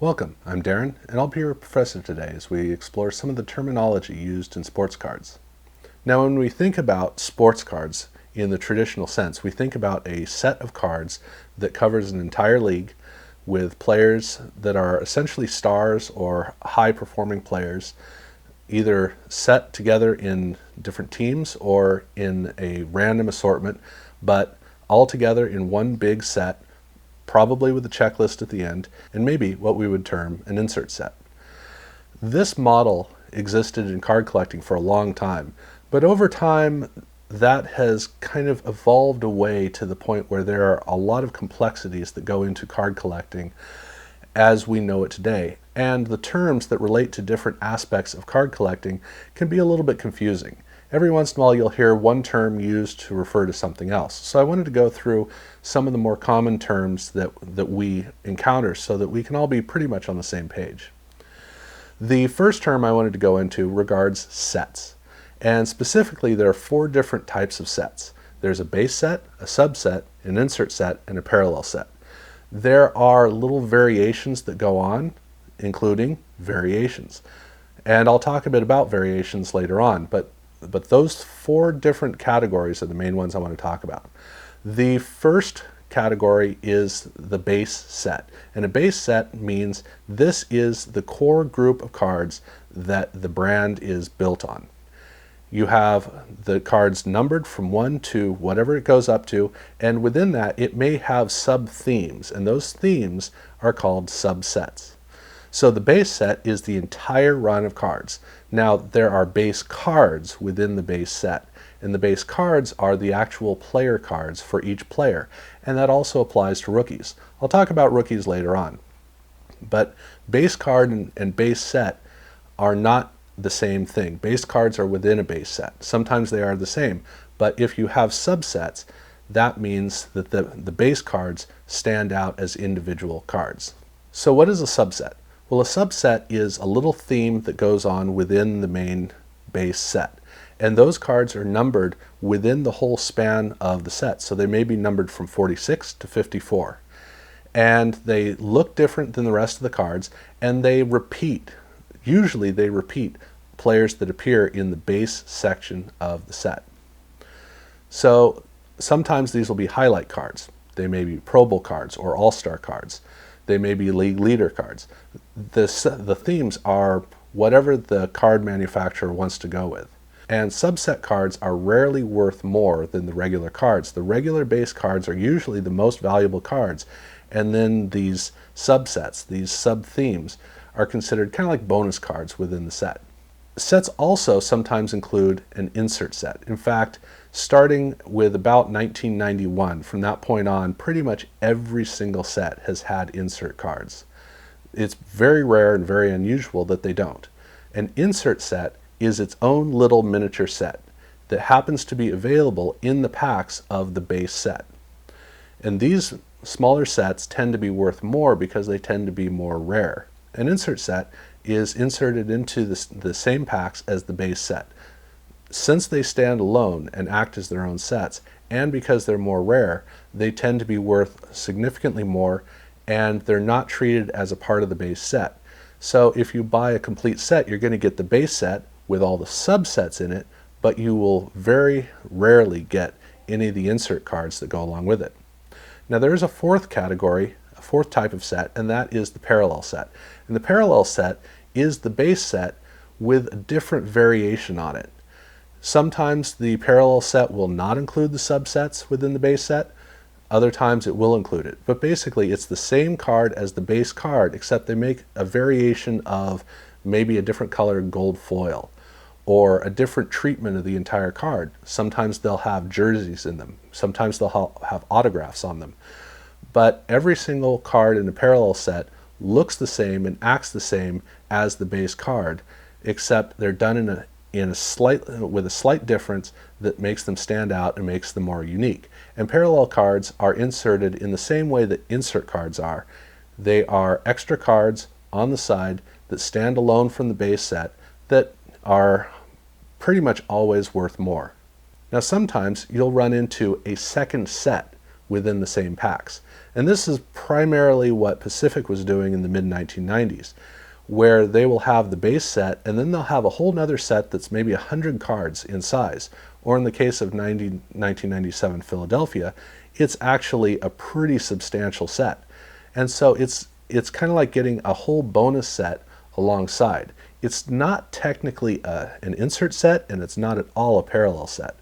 Welcome, I'm Darren, and I'll be your professor today as we explore some of the terminology used in sports cards. Now, when we think about sports cards in the traditional sense, we think about a set of cards that covers an entire league with players that are essentially stars or high-performing players, either set together in different teams or in a random assortment, but all together in one big set, probably with a checklist at the end, and maybe what we would term an insert set. This model existed in card collecting for a long time, but over time that has kind of evolved away to the point where there are a lot of complexities that go into card collecting as we know it today, and the terms that relate to different aspects of card collecting can be a little bit confusing. Every once in a while you'll hear one term used to refer to something else. So I wanted to go through some of the more common terms that we encounter so that we can all be pretty much on the same page. The first term I wanted to go into regards sets. And specifically there are 4 different types of sets. There's a base set, a subset, an insert set, and a parallel set. There are little variations that go on, including variations. And I'll talk a bit about variations later on, but those 4 different categories are the main ones I want to talk about. The first category is the base set. And a base set means this is the core group of cards that the brand is built on. You have the cards numbered from 1 to whatever it goes up to, and within that it may have sub-themes, and those themes are called subsets. So the base set is the entire run of cards. Now there are base cards within the base set, and the base cards are the actual player cards for each player, and that also applies to rookies. I'll talk about rookies later on. But base card and base set are not the same thing. Base cards are within a base set. Sometimes they are the same, but if you have subsets, that means that the base cards stand out as individual cards. So what is a subset? Well, a subset is a little theme that goes on within the main base set. And those cards are numbered within the whole span of the set. So they may be numbered from 46 to 54. And they look different than the rest of the cards, and they repeat. Usually they repeat players that appear in the base section of the set. So sometimes these will be highlight cards. They may be Pro Bowl cards or All-Star cards. They may be league leader cards. The themes are whatever the card manufacturer wants to go with. And subset cards are rarely worth more than the regular cards. The regular base cards are usually the most valuable cards, and then these subsets, these sub-themes, are considered kind of like bonus cards within the set. Sets also sometimes include an insert set. In fact, starting with about 1991, from that point on, pretty much every single set has had insert cards. It's very rare and very unusual that they don't. An insert set is its own little miniature set that happens to be available in the packs of the base set. And these smaller sets tend to be worth more because they tend to be more rare. An insert set is inserted into the same packs as the base set. Since they stand alone and act as their own sets, and because they're more rare, they tend to be worth significantly more, and they're not treated as a part of the base set. So if you buy a complete set, you're going to get the base set with all the subsets in it, but you will very rarely get any of the insert cards that go along with it. Now there is a 4th category, a 4th type of set, and that is the parallel set. And the parallel set is the base set with a different variation on it. Sometimes the parallel set will not include the subsets within the base set. Other times it will include it. But basically it's the same card as the base card, except they make a variation of maybe a different colored gold foil or a different treatment of the entire card. Sometimes they'll have jerseys in them. Sometimes they'll have autographs on them. But every single card in the parallel set looks the same and acts the same as the base card, except they're done with a slight difference that makes them stand out and makes them more unique. And parallel cards are inserted in the same way that insert cards are. They are extra cards on the side that stand alone from the base set that are pretty much always worth more. Now sometimes you'll run into a second set within the same packs. And this is primarily what Pacific was doing in the mid-1990s, where they will have the base set and then they'll have a whole nother set that's maybe 100 cards in size. Or in the case of 1997 Philadelphia, it's actually a pretty substantial set. And so it's kind of like getting a whole bonus set alongside. It's not technically an insert set, and it's not at all a parallel set.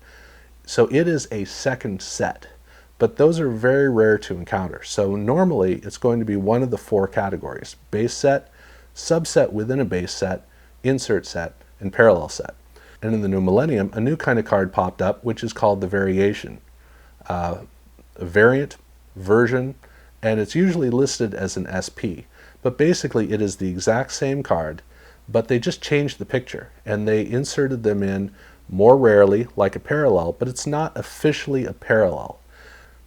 So it is a second set, but those are very rare to encounter. So normally it's going to be one of the four categories: base set, subset within a base set, insert set, and parallel set. And in the new millennium, a new kind of card popped up, which is called the variation. A variant, version, and it's usually listed as an SP. But basically it is the exact same card, but they just changed the picture and they inserted them in more rarely like a parallel, but it's not officially a parallel.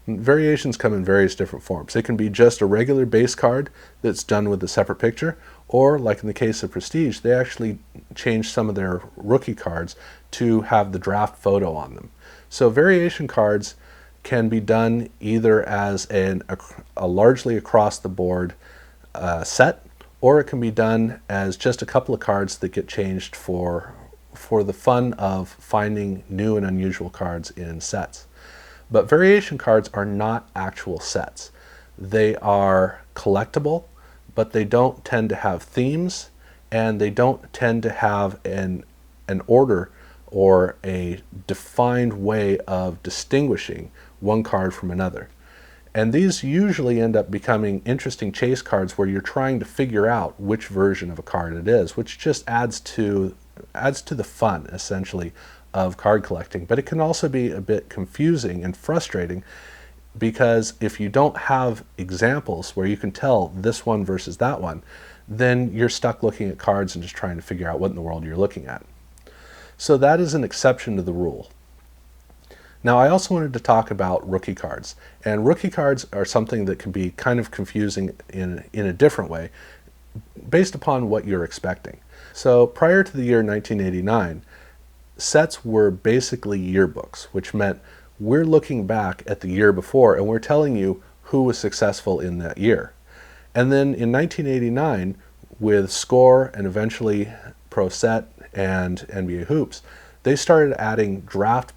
Variations come in various different forms. It can be just a regular base card that's done with a separate picture, or like in the case of Prestige, they actually changed some of their rookie cards to have the draft photo on them. So variation cards can be done either as a largely across the board set, or it can be done as just a couple of cards that get changed for the fun of finding new and unusual cards in sets. But variation cards are not actual sets. They are collectible, but they don't tend to have themes, and they don't tend to have an order or a defined way of distinguishing one card from another. And these usually end up becoming interesting chase cards where you're trying to figure out which version of a card it is, which just adds to the fun, essentially, of card collecting. But it can also be a bit confusing and frustrating, because if you don't have examples where you can tell this one versus that one, then you're stuck looking at cards and just trying to figure out what in the world you're looking at. So that is an exception to the rule. Now, I also wanted to talk about rookie cards. And rookie cards are something that can be kind of confusing in a different way, based upon what you're expecting. So prior to the year 1989, sets were basically yearbooks, which meant we're looking back at the year before and we're telling you who was successful in that year. And then in 1989, with Score and eventually Pro Set and NBA Hoops, they started adding draft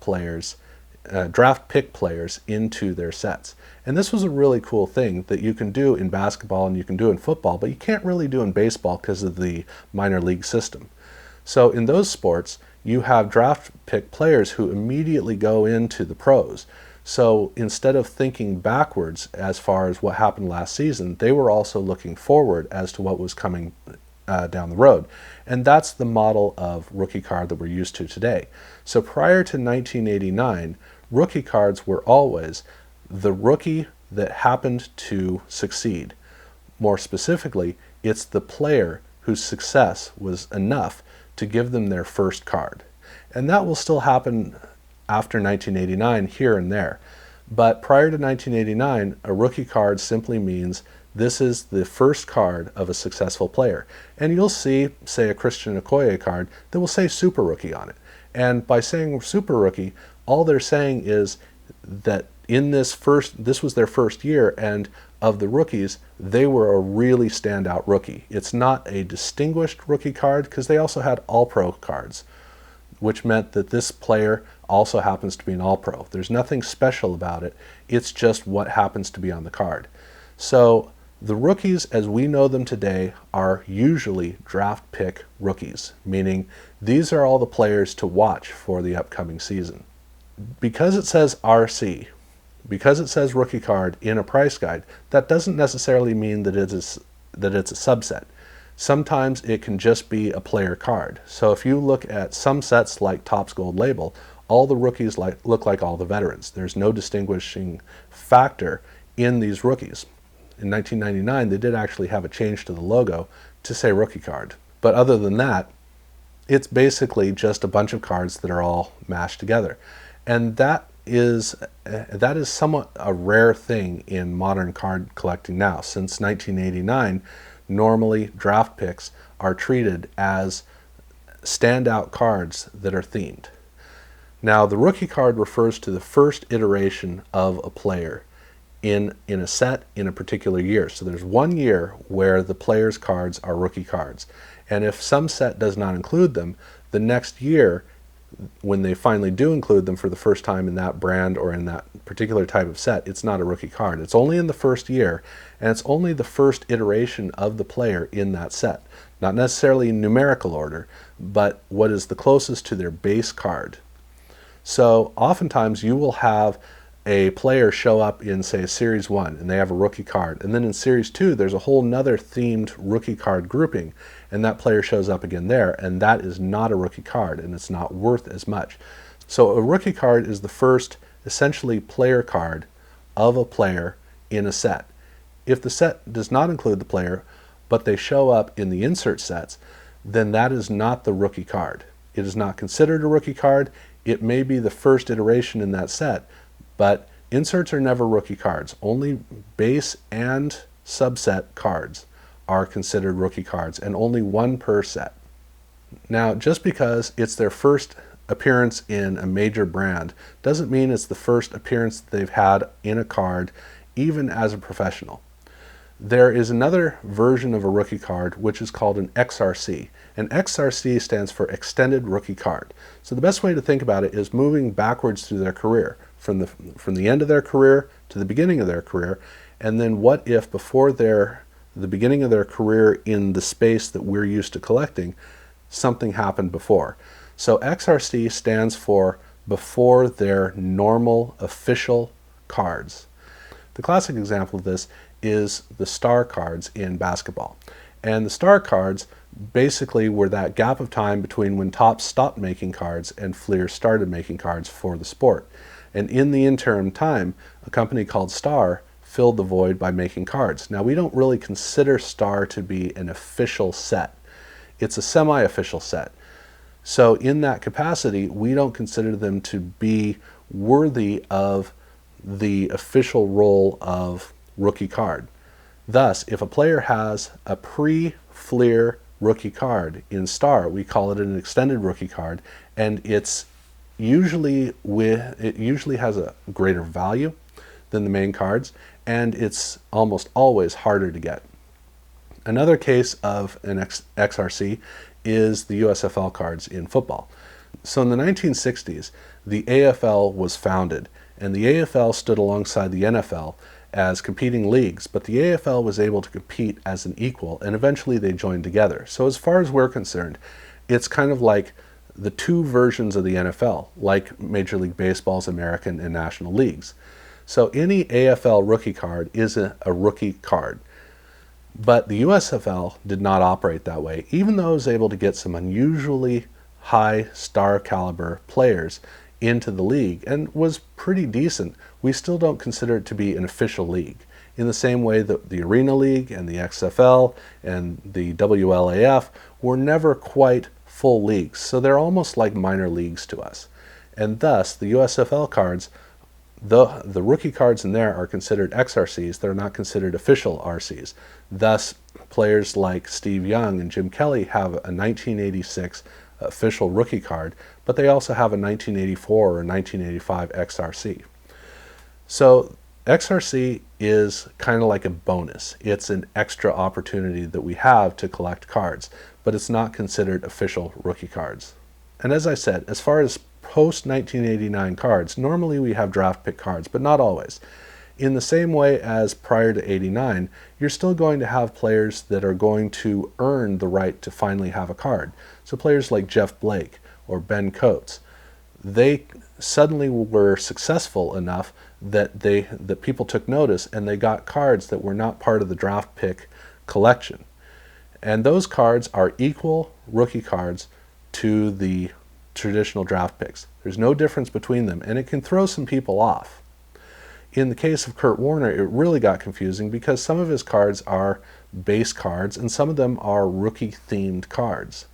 pick players into their sets. And this was a really cool thing that you can do in basketball and you can do in football, but you can't really do in baseball because of the minor league system. So in those sports, you have draft pick players who immediately go into the pros. So instead of thinking backwards as far as what happened last season, they were also looking forward as to what was coming down the road. And that's the model of rookie card that we're used to today. So prior to 1989, rookie cards were always the rookie that happened to succeed. More specifically, it's the player whose success was enough to give them their first card. And that will still happen after 1989 here and there. But prior to 1989, a rookie card simply means this is the first card of a successful player. And you'll see, say, a Christian Okoye card that will say Super Rookie on it. And by saying Super Rookie, all they're saying is that in this was their first year, and of the rookies, they were a really standout rookie. It's not a distinguished rookie card because they also had All-Pro cards, which meant that this player also happens to be an All-Pro. There's nothing special about it. It's just what happens to be on the card. So the rookies as we know them today are usually draft pick rookies, meaning these are all the players to watch for the upcoming season. Because it says RC, because it says rookie card in a price guide, that doesn't necessarily mean that it's a subset. Sometimes it can just be a player card. So if you look at some sets like Topps Gold Label, all the rookies look like all the veterans. There's no distinguishing factor in these rookies. In 1999, they did actually have a change to the logo to say rookie card. But other than that, it's basically just a bunch of cards that are all mashed together. And that is somewhat a rare thing in modern card collecting now. Since 1989, normally draft picks are treated as standout cards that are themed. Now, the rookie card refers to the first iteration of a player in a set in a particular year. So there's 1 year where the players' cards are rookie cards. And if some set does not include them, the next year, when they finally do include them for the first time in that brand or in that particular type of set, it's not a rookie card. It's only in the first year, and it's only the first iteration of the player in that set. Not necessarily in numerical order, but what is the closest to their base card. So oftentimes you will have a player show up in, say, Series 1, and they have a rookie card. And then in Series 2, there's a whole nother themed rookie card grouping, and that player shows up again there, and that is not a rookie card, and it's not worth as much. So a rookie card is the first, essentially, player card of a player in a set. If the set does not include the player, but they show up in the insert sets, then that is not the rookie card. It is not considered a rookie card. It may be the first iteration in that set, but inserts are never rookie cards. Only base and subset cards are considered rookie cards, and only one per set. Now, just because it's their first appearance in a major brand doesn't mean it's the first appearance they've had in a card, even as a professional. There is another version of a rookie card which is called an XRC. And XRC stands for Extended Rookie Card. So the best way to think about it is moving backwards through their career, from the end of their career to the beginning of their career, and then what if before the beginning of their career in the space that we're used to collecting, something happened before. So XRC stands for before their normal official cards. The classic example of this is the star cards in basketball. And the star cards basically were that gap of time between when Topps stopped making cards and Fleer started making cards for the sport. And in the interim time, a company called Star filled the void by making cards. Now, we don't really consider Star to be an official set. It's a semi-official set. So in that capacity, we don't consider them to be worthy of the official role of rookie card. Thus, if a player has a pre-Fleer rookie card in Star, we call it an extended rookie card, and it usually has a greater value than the main cards, and it's almost always harder to get. Another case of an XRC is the USFL cards in football. So in the 1960s, the AFL was founded, and the AFL stood alongside the NFL as competing leagues, but the AFL was able to compete as an equal, and eventually they joined together. So as far as we're concerned, it's kind of like the two versions of the NFL, like Major League Baseball's American and National Leagues. So any AFL rookie card is a rookie card. But the USFL did not operate that way, even though it was able to get some unusually high star caliber players into the league and was pretty decent. We still don't consider it to be an official league. In the same way that the Arena League and the XFL and the WLAF were never quite full leagues, so they're almost like minor leagues to us. And thus, the USFL cards, the rookie cards in there are considered XRCs. They're not considered official RCs. Thus, players like Steve Young and Jim Kelly have a 1986 official rookie card, but they also have a 1984 or 1985 XRC. So XRC is kind of like a bonus. It's an extra opportunity that we have to collect cards, but it's not considered official rookie cards. And as I said, as far as post-1989 cards, normally we have draft pick cards, but not always. In the same way as prior to 89, you're still going to have players that are going to earn the right to finally have a card. So players like Jeff Blake or Ben Coates, they suddenly were successful enough that people took notice and they got cards that were not part of the draft pick collection. And those cards are equal rookie cards to the traditional draft picks. There's no difference between them, and it can throw some people off. In the case of Kurt Warner, it really got confusing because some of his cards are base cards and some of them are rookie-themed cards.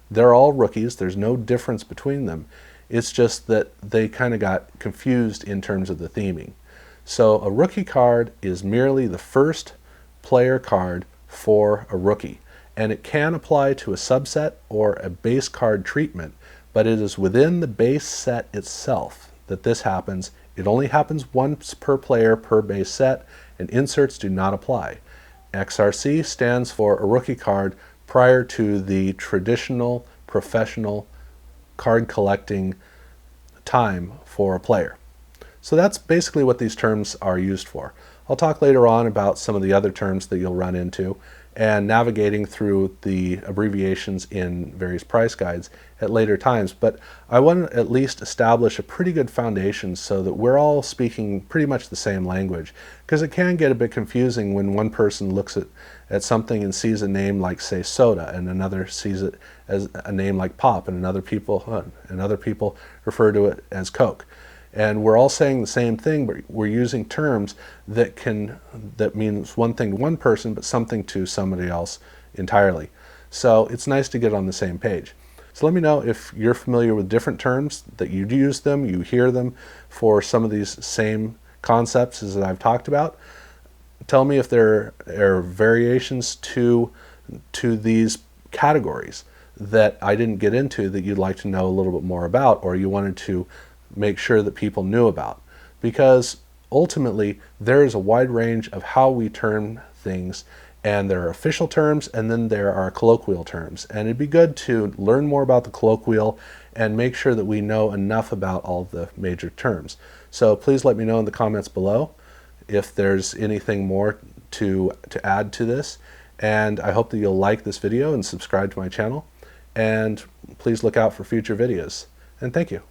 They're all rookies. There's no difference between them. It's just that they kind of got confused in terms of the theming. So a rookie card is merely the first player card for a rookie, and it can apply to a subset or a base card treatment, but it is within the base set itself that this happens It only happens once per player per base set, and inserts do not apply. XRC stands for a rookie card prior to the traditional professional card collecting time for a player. So that's basically what these terms are used for. I'll talk later on about some of the other terms that you'll run into and navigating through the abbreviations in various price guides at later times, but I want to at least establish a pretty good foundation so that we're all speaking pretty much the same language, because it can get a bit confusing when one person looks at something and sees a name like, say, soda, and another sees it as a name like pop, and other people refer to it as Coke. And we're all saying the same thing, but we're using terms that means one thing to one person, but something to somebody else entirely. So it's nice to get on the same page. So let me know if you're familiar with different terms, that you use them, you hear them for some of these same concepts as I've talked about. Tell me if there are variations to these categories that I didn't get into that you'd like to know a little bit more about, or you wanted to make sure that people knew about, because ultimately there is a wide range of how we term things, and there are official terms and then there are colloquial terms, and it'd be good to learn more about the colloquial and make sure that we know enough about all of the major terms. So please let me know in the comments below if there's anything more to add to this, and I hope that you'll like this video and subscribe to my channel, and please look out for future videos, and thank you.